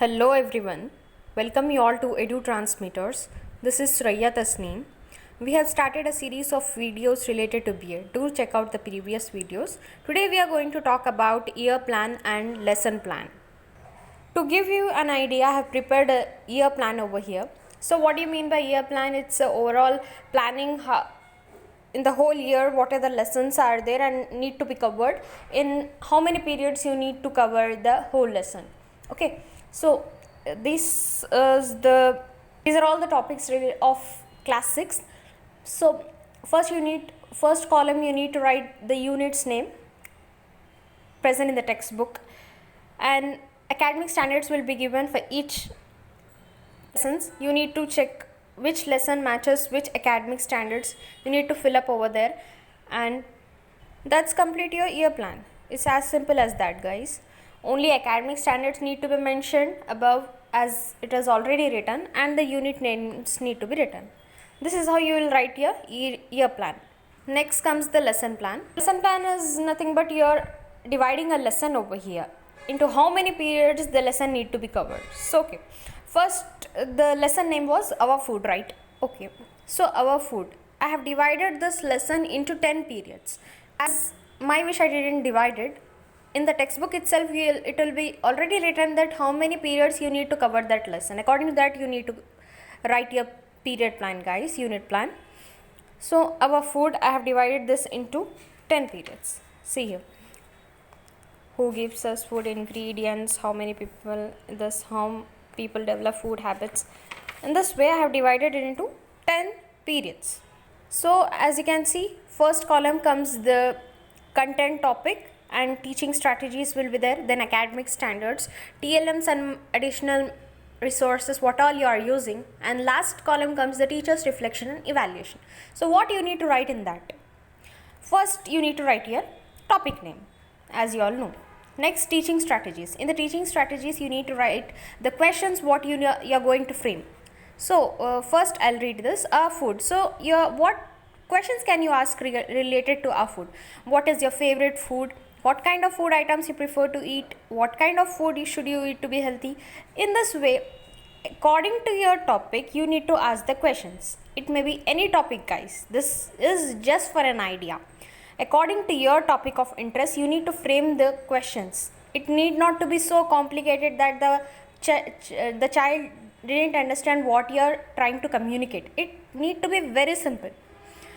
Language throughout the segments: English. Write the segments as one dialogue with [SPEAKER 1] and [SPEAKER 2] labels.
[SPEAKER 1] Hello everyone, welcome you all to Edu Transmitters. This is Suraya Tasneem. We have started a series of videos related to BA. Do check out the previous videos. Today we are going to talk about year plan and lesson plan. To give you an idea, I have prepared a year plan over here. So what do you mean by year plan? It's overall planning in the whole year what are the lessons are there and need to be covered, in how many periods you need to cover the whole lesson. Okay, so these are all the topics really of class 6. So first column you need to write the unit's name present in the textbook, and academic standards will be given for each lessons. You need to check which lesson matches which academic standards. You need to fill up over there, and that's complete your year plan. It's as simple as that, guys. Only academic standards need to be mentioned above as it is already written, and the unit names need to be written. This is how you will write your year plan. Next comes the lesson plan. Lesson plan is nothing but you're dividing a lesson over here into how many periods the lesson need to be covered. So okay, first the lesson name was our food, right? Okay, so our food, I have divided this lesson into 10 periods. As my wish, I didn't divide it. In the textbook itself it will be already written that how many periods you need to cover that lesson. According to that you need to write your period plan, guys, unit plan. So our food, I have divided this into 10 periods. See here, who gives us food ingredients, how many people, this how people develop food habits. In this way I have divided it into 10 periods. So as you can see, first column comes the content topic and teaching strategies will be there, then academic standards, TLMs and additional resources what all you are using, and last column comes the teacher's reflection and evaluation. So what you need to write in that? First you need to write your topic name, as you all know. Next, teaching strategies. In the teaching strategies you need to write the questions what you are going to frame. So first I'll read this. Our food. So what questions can you ask related to our food? What is your favorite food? What kind of food items you prefer to eat? What kind of food should you eat to be healthy? In this way, according to your topic, you need to ask the questions. It may be any topic, guys. This is just for an idea. According to your topic of interest, you need to frame the questions. It need not to be so complicated that the child didn't understand what you are trying to communicate. It need to be very simple,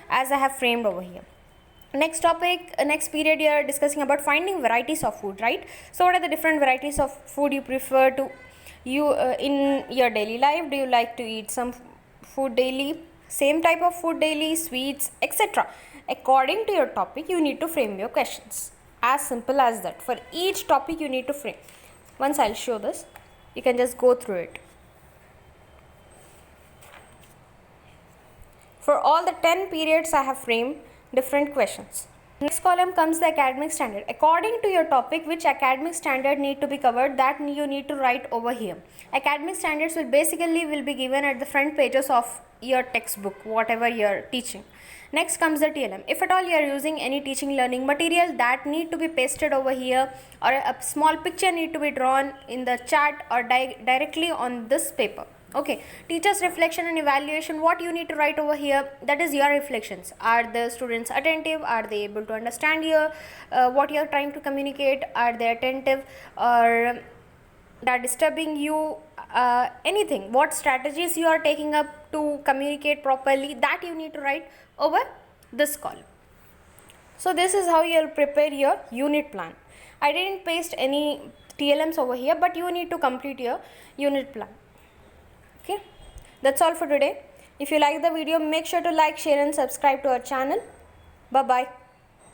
[SPEAKER 1] as I have framed over here. Next topic, next period, you are discussing about finding varieties of food, right? So what are the different varieties of food you prefer to in your daily life? Do you like to eat some food daily, same type of food daily, sweets, etc.? According to your topic you need to frame your questions. As simple as that. For each topic you need to frame. Once I'll show this, you can just go through it. For all the 10 periods I have framed different questions. Next column comes the academic standard. According to your topic, which academic standard need to be covered, that you need to write over here. Academic standards will be given at the front pages of your textbook, whatever you are teaching. Next comes the TLM. If at all you are using any teaching learning material, that need to be pasted over here, or a small picture need to be drawn in the chart or directly on this paper. Okay, teacher's reflection and evaluation, what you need to write over here, that is your reflections. Are the students attentive? Are they able to understand your what you are trying to communicate? Are they attentive, or they are disturbing you? Anything, what strategies you are taking up to communicate properly, that you need to write over this column. So this is how you will prepare your unit plan. I didn't paste any TLMs over here, but you need to complete your unit plan. Okay, that's all for today. If you like the video, make sure to like, share and subscribe to our channel. Bye bye.